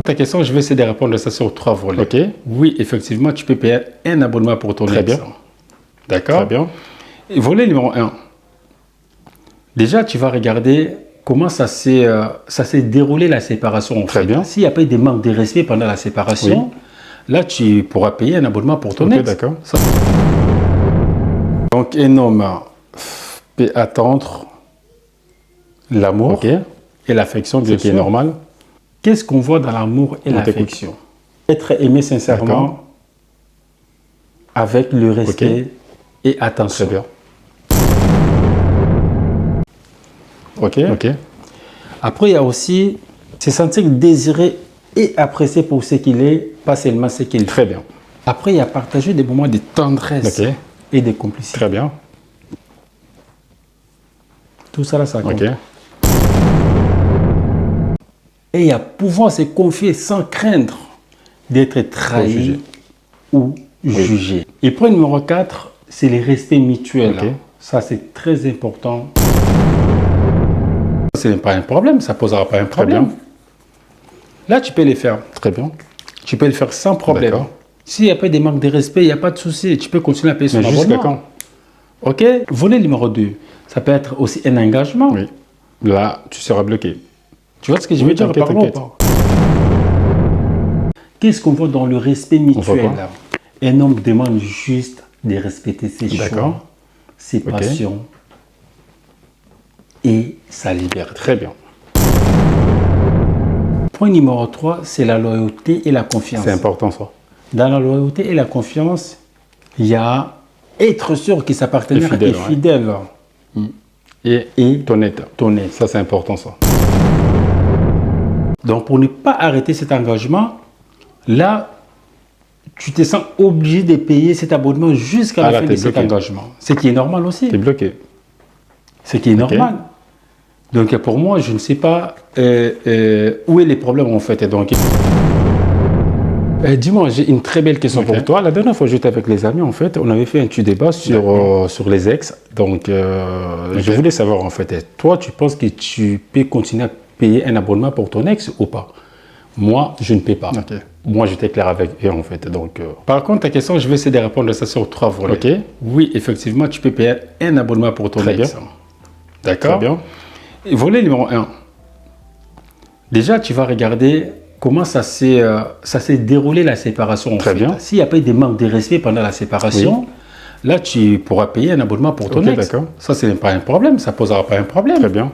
Ta question, je vais essayer de répondre à ça sur 3 volets. Ok. Oui, effectivement, tu peux payer un abonnement pour ton Très ex. bien. D'accord? Très bien. Et volet numéro 1. Déjà, tu vas regarder comment ça s'est déroulé la séparation. Très bien. S'il n'y a pas eu de manque de respect pendant la séparation, là, tu pourras payer un abonnement pour ton Ok, ex. d'accord. Donc, un homme peut attendre l'amour Ok. et l'affection, bien Ce qui est sûr. normal. Qu'est-ce qu'on voit dans l'amour et On t'écoute. l'affection? Être aimé sincèrement, D'accord. avec le respect et Très attention. bien. Ok. Ok. Après, il y a aussi se sentir désiré et apprécié pour ce qu'il est, pas seulement ce qu'il fait. Très bien. Après, il y a partager des moments de tendresse Ok. et de complicité. Très bien. Tout ça, là, ça compte. Ok. Et il y a pouvoir se confier sans craindre d'être trahi jugé. ou jugé. Et point numéro 4, c'est le respect mutuel. Ok. Ça, c'est très important. Ce n'est pas un problème, ça ne posera pas un problème. bien. Là, tu peux les faire. Très bien. Tu peux le faire sans problème. D'accord. S'il n'y a pas de manque de respect, il n'y a pas de souci. Tu peux continuer à payer son Mais jusqu'à abonnement. quand? OK. Volet numéro 2, ça peut être aussi un engagement. Oui. Là, tu seras bloqué. Tu vois ce que je veux dire t'inquiète, par là ou pas? Qu'est-ce qu'on voit dans le respect voit mutuel? quoi? Un homme demande juste de respecter ses choix, D'accord. ses passions et sa liberté. Très bien. Point numéro 3, c'est la loyauté et la confiance. C'est important ça. Dans la loyauté et la confiance, il y a être sûr que sa partenaire est fidèle. Et honnête. Honnête. Ça, c'est important ça. Donc, pour ne pas arrêter cet engagement, là, tu te sens obligé de payer cet abonnement jusqu'à la là, fin de t'es cet bloqué. engagement. Ce qui est normal aussi. Tu es bloqué. Ce qui est normal. Donc, pour moi, je ne sais pas où est le problème en fait. Donc, dis-moi, j'ai une très belle question pour toi. La dernière fois, j'étais avec les amis, en fait, on avait fait un petit débat sur les ex. Donc, je voulais savoir, en fait, toi, tu penses que tu peux continuer à payer un abonnement pour ton ex ou pas? Moi, je ne paie pas. Moi, j'étais clair avec eux, en fait. Donc, par contre, ta question, je vais essayer de répondre à ça sur 3 volets. Oui, effectivement, tu peux payer un abonnement pour ton ex. D'accord? Très bien. Et volet numéro 1. Déjà, tu vas regarder comment ça s'est déroulé la séparation. Très bien. S'il n'y a pas eu de manque de respect pendant la séparation, là, tu pourras payer un abonnement pour ton ex. D'accord. Ça, ce n'est pas un problème. Ça ne posera pas un problème. Très bien.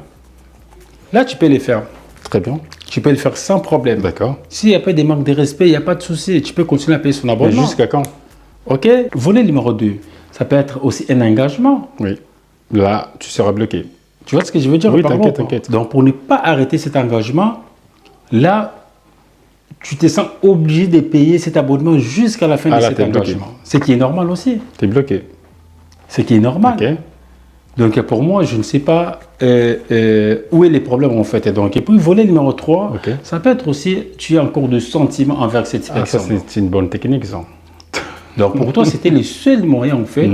Là, tu peux les faire. Très bien. Tu peux le faire sans problème. D'accord. S'il n'y a pas de manque de respect, il n'y a pas de souci. Tu peux continuer à payer son abonnement. Mais jusqu'à quand? OK. Volet numéro 2. Ça peut être aussi un engagement. Oui. Là, tu seras bloqué. Tu vois ce que je veux dire? Oui, t'inquiète, t'inquiète. Donc, pour ne pas arrêter cet engagement, là, tu te sens obligé de payer cet abonnement jusqu'à la fin de cet engagement. Ce qui est normal aussi. Tu es bloqué. Ce qui est normal. Donc, pour moi, je ne sais pas où est le problème en fait. Donc, et puis, volet numéro 3, ça peut être aussi, tu as encore de sentiments envers cette personne. Ça, c'est une bonne technique, ça. Donc, pour toi, c'était le seul moyen en fait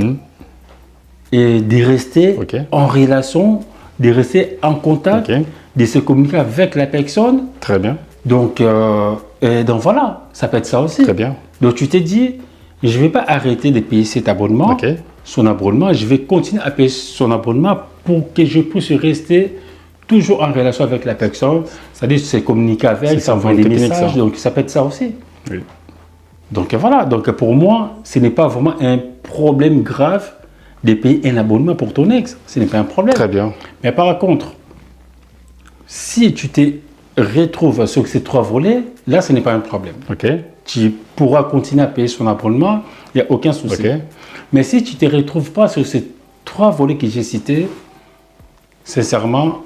et de rester en relation, de rester en contact, de se communiquer avec la personne. Très bien. Donc voilà, ça peut être ça aussi. Très bien. Donc tu t'es dit, je ne vais pas arrêter de payer cet abonnement, son abonnement, je vais continuer à payer son abonnement pour que je puisse rester toujours en relation avec la personne, c'est-à-dire se communiquer avec, s'envoyer des messages, donc ça peut être ça aussi. Oui. Donc voilà, donc pour moi, ce n'est pas vraiment un problème grave de payer un abonnement pour ton ex, ce n'est pas un problème. Très bien. Mais par contre, si tu te retrouves sur ces 3 volets, là, ce n'est pas un problème. Tu pourras continuer à payer son abonnement, il n'y a aucun souci. Mais si tu ne te retrouves pas sur ces 3 volets que j'ai cités, sincèrement,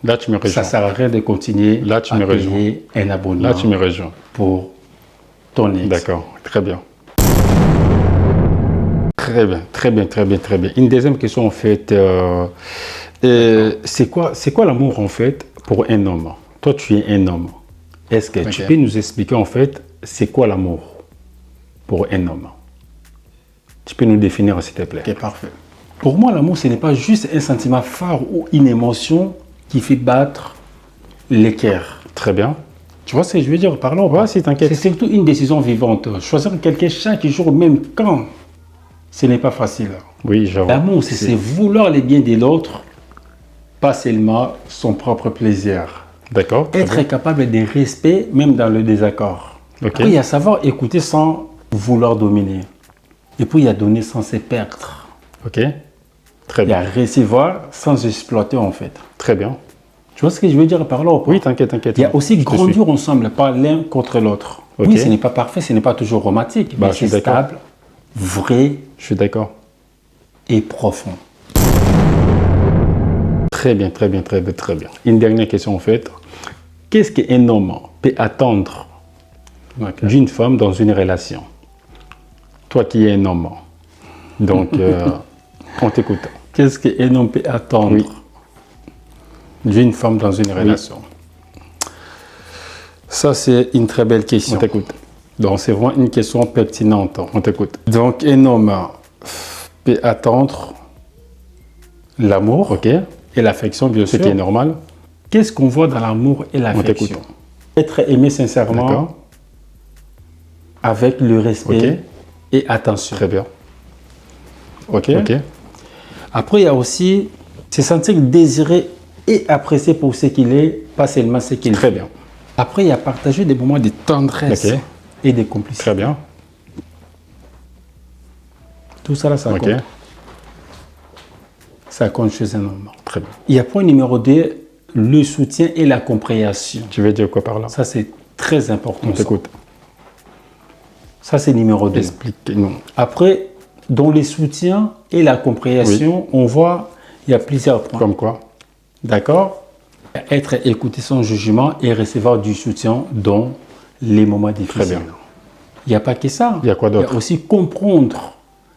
là, tu me rejoins. Ça ne sert à rien de continuer à payer un abonnement. Là, tu me rejoins. Pour ton ex. D'accord, très bien. Très bien, très bien, très bien, très bien. Une deuxième question, en fait, c'est quoi l'amour, en fait, pour un homme? Toi, tu es un homme. Est-ce que tu peux nous expliquer, en fait, c'est quoi l'amour pour un homme? Tu peux nous définir, s'il te plaît? Ok, parfait. Pour moi, l'amour, ce n'est pas juste un sentiment fort ou une émotion qui fait battre les cœurs. Très bien. Tu vois ce que je veux dire par là? Ouais, si, t'inquiète. C'est surtout une décision vivante. Choisir quelqu'un chaque jour, même quand, ce n'est pas facile. Oui, j'avoue. L'amour, c'est vouloir les biens de l'autre, pas seulement son propre plaisir. D'accord. Être capable de respect, même dans le désaccord. Ok. Après, il y a savoir écouter sans vouloir dominer. Et puis, il y a donner sans se perdre. Ok. Très Il y a bien. recevoir sans exploiter, en fait. Très bien. Tu vois ce que je veux dire par là ou pas? Oui, t'inquiète, t'inquiète. Il y a aussi Je te grandir ensemble, pas l'un contre l'autre. Ok. Oui, ce n'est pas parfait, ce n'est pas toujours romantique, Bah, mais je suis c'est d'accord. stable, vrai Je suis d'accord. et profond. Très bien, très bien, très bien, très bien. Une dernière question en fait. Qu'est-ce qu'un homme peut attendre d'une femme dans une relation? Toi qui es un homme. Donc, on t'écoute. Qu'est-ce qu'un homme peut attendre d'une femme dans une relation? Ça, c'est une très belle question. On t'écoute. Donc, c'est vraiment une question pertinente. On t'écoute. Donc, un homme peut attendre l'amour Ok. et l'affection, bien Ce sûr. qui est normal. Qu'est-ce qu'on voit dans l'amour et l'affection? t'écoute. Être aimé sincèrement, D'accord. avec le respect Ok. et attention. Très bien. Ok. Ok. Après, il y a aussi se sentir désiré et apprécié pour ce qu'il est, pas seulement ce qu'il Très fait. bien. Après, il y a partager des moments de tendresse Ok. et de complicité. Très bien. Tout ça, là, ça Ok. compte. Ça compte chez un homme. Très bien. Il y a point numéro 2, le soutien et la compréhension. Tu veux dire quoi par là? Ça, c'est très important. On t'écoute. Ça, c'est numéro 2. Explique-nous. Après, dans les soutiens et la compréhension, on voit, il y a plusieurs points. Comme quoi? D'accord? Être écouté sans jugement et recevoir du soutien dans les moments difficiles. Très bien. Il n'y a pas que ça. Il y a quoi d'autre? Il y a aussi comprendre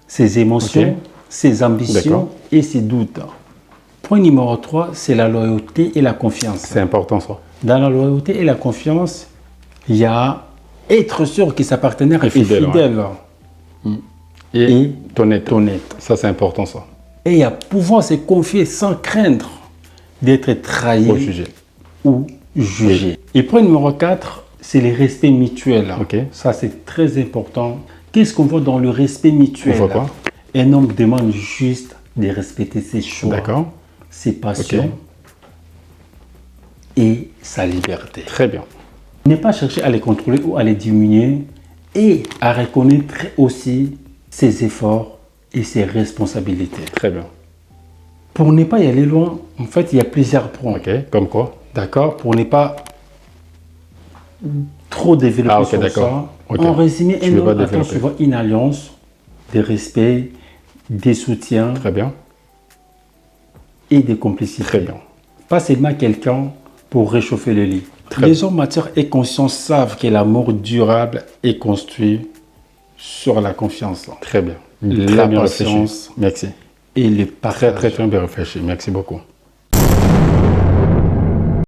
ses émotions, Ok. ses ambitions D'accord. et ses doutes. Point numéro 3, c'est la loyauté et la confiance. C'est important ça. Dans la loyauté et la confiance, il y a être sûr que sa partenaire est fidèle, fidèle, Et honnête. ça c'est important ça. Et il y a pouvoir se confier sans craindre d'être trahi Ou jugé. ou jugé. Et point numéro 4, c'est le respect mutuel. Ok. Ça, c'est très important. Qu'est-ce qu'on voit dans le respect mutuel? On voit quoi? Un homme demande juste de respecter ses choix, D'accord. ses passions Ok. et sa liberté. Très bien. Ne pas chercher à les contrôler ou à les diminuer et à reconnaître aussi ses efforts et ses responsabilités. Très bien. Pour ne pas y aller loin, en fait, il y a plusieurs points. Ok. Comme quoi? D'accord? Pour ne pas trop développer Ah, ok, sur d'accord. ça. Ok. En résumé, Tu un veux pas homme attend développer. souvent une alliance de respect, des soutiens Très bien. et des complicités. Très bien. Pas seulement quelqu'un pour réchauffer le lit. Les hommes matures et conscients savent que l'amour durable est construit sur la confiance Très bien. La Très bien réfléchi. patience Merci. et le Très partage. très très bien réfléchi. Merci beaucoup.